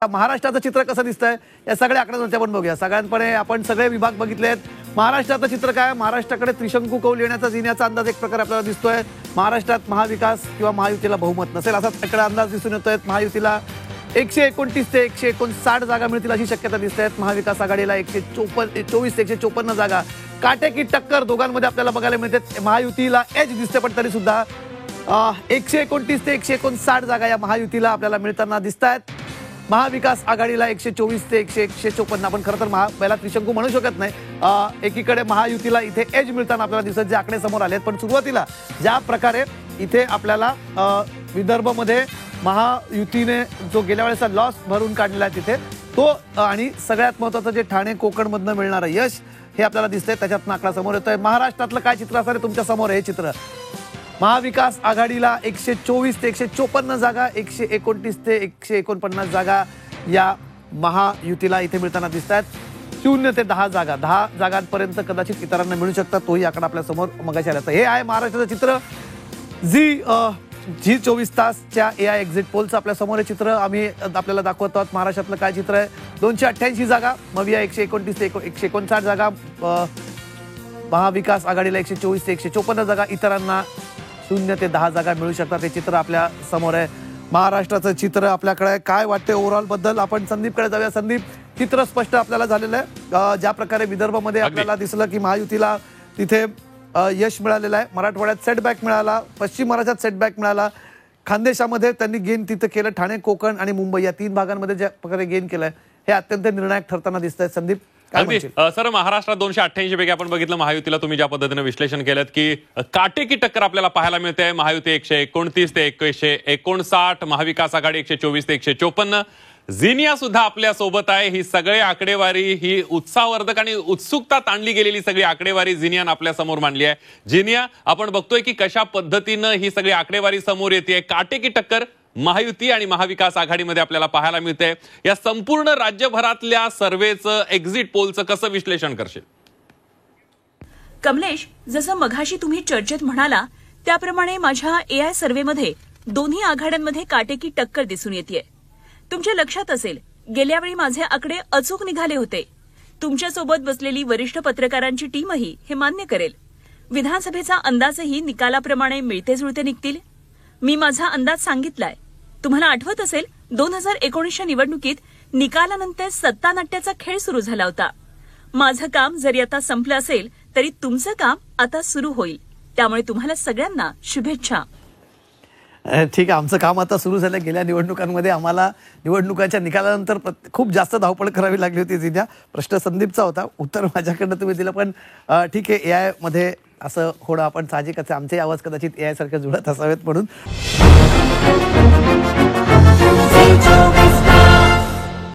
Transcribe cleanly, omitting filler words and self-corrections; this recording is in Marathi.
महाराष्ट्राचं चित्र कसं दिसतंय या सगळ्या आकड्यांवरती आपण बघूया। सगळ्यांपणे आपण सगळे विभाग बघितलेत। महाराष्ट्राचं चित्र काय, महाराष्ट्राकडे त्रिशंकू कौल येण्याचा जिन्याचा अंदाज एक प्रकार आपल्याला दिसतोय। महाराष्ट्रात महाविकास किंवा महायुतीला बहुमत नसेल असा त्याकडे अंदाज दिसून येतोय। महायुतीला 129 ते 159 जागा मिळतील अशी शक्यता दिसते। महाविकास आघाडीला 124 ते 154 जागा, काटेकी टक्कर दोघांमध्ये आपल्याला बघायला मिळते। महायुतीला एज दिसते, पण तरी सुद्धा 129 ते 159 जागा या महायुतीला आपल्याला मिळताना दिसतात। महाविकास आघाडीला 124 ते 154, आपण खरं तर पहिला त्रिशंकू म्हणू शकत नाही। एकीकडे महायुतीला इथे एज मिळताना आपल्याला दिसत जे आकडे समोर आलेत, पण सुरुवातीला ज्या प्रकारे इथे आपल्याला विदर्भमध्ये महायुतीने जो गेल्या वेळेचा लॉस भरून काढलेला आहे तिथे तो, आणि सगळ्यात महत्त्वाचं जे ठाणे कोकणमधनं मिळणारं यश हे आपल्याला दिसतंय, त्याच्यातनं आकडा समोर येतोय। महाराष्ट्रातलं काय चित्र असणार आहे तुमच्या समोर हे चित्र। महाविकास आघाडीला 124 ते 154 जागा, 129 ते 149 जागा या महायुतीला इथे मिळताना दिसतात। 0 ते 10 जागा, 10 जागांपर्यंत कदाचित इतरांना मिळू शकतात, तोही आकडा आपल्या समोर मगाशी आला। हे आहे महाराष्ट्राचं चित्र। जी 24 तासच्या AI एक्झिट पोलचं आपल्या समोर हे चित्र आम्ही आपल्याला दाखवत आहोत। महाराष्ट्रातलं काय चित्र आहे, 288 जागा, मविया 129 ते 159 जागा, महाविकास आघाडीला 124 ते 154 जागा, इतरांना 0 ते 10 जागा मिळू शकतात। हे चित्र आपल्या समोर आहे। महाराष्ट्राचं चित्र आपल्याकडे काय वाटते ओव्हरऑल बद्दल आपण संदीपकडे जाऊया। संदीप, चित्र स्पष्ट आपल्याला झालेलं आहे। ज्या प्रकारे विदर्भमध्ये आपल्याला दिसलं की महायुतीला तिथे यश मिळालेलं आहे, मराठवाड्यात सेटबॅक मिळाला, पश्चिम महाराष्ट्रात सेटबॅक मिळाला, खानदेशामध्ये त्यांनी गेन तिथे केलं, ठाणे कोकण आणि मुंबई या 3 भागांमध्ये ज्या प्रकारे गेन केलंय हे अत्यंत निर्णायक ठरताना दिसतंय। संदीप सर, महाराष्ट्रात 288 पैकी आपण बघितलं महायुतीला, तुम्ही ज्या पद्धतीने विश्लेषण केलं की काटेकी टक्कर आपल्याला पाहायला मिळते। महायुती 129 ते 159, महाविकास आघाडी 124 ते 154, झिनिया सुद्धा आपल्या सोबत आहे। ही सगळी आकडेवारी, ही उत्साहवर्धक आणि उत्सुकता ताणली गेलेली सगळी आकडेवारी झिनियानं आपल्या समोर मांडली आहे। झिनिया, आपण बघतोय की कशा पद्धतीनं ही सगळी आकडेवारी समोर येते। काटेकी टक्कर महायुती आणि महाविकास आघाडीमध्ये आपल्याला पाहायला मिळते। या संपूर्ण राज्यभरातल्या सर्वेचं, एक्झिट पोलचं कसं विश्लेषण करशील? कमलेश, जसं मघाशी तुम्ही चर्चेत म्हणाला त्याप्रमाणे माझ्या AI सर्व्हेमध्ये दोन्ही आघाड्यांमध्ये काटेकी टक्कर दिसून येते। तुमच्या लक्षात असेल, गेल्या वेळी माझे आकडे अचूक निघाले होते। तुमच्यासोबत बसलेली वरिष्ठ पत्रकारांची टीमही हे मान्य करेल। विधानसभेचा अंदाजही निकालाप्रमाणे मिळते जुळते निघतील। मी माझा अंदाज सांगितलाय। तुम्हाला आठवत असेल, 2019च्या निवडणुकीत निकालानंतर सत्तानाट्याचा खेळ सुरू झाला होता। माझं काम जरी आता संपलं असेल तरी तुमचं काम आता सुरू होईल, त्यामुळे तुम्हाला सगळ्यांना शुभेच्छा। ठीक आहे, आमचं काम आता सुरू झालं। गेल्या निवडणुकांमध्ये आम्हाला निवडणुकांच्या निकालानंतर खूप जास्त धावपळ करावी लागली होती। जिजा, प्रश्न संदीपचा होता, उत्तर माझ्याकडनं तुम्ही दिलं, पण ठीक आहे, AI मध्ये असं होणं आपण साहजिकच आहे। आमचे आवाज कदाचित AI सारखे जुळत असावेत म्हणून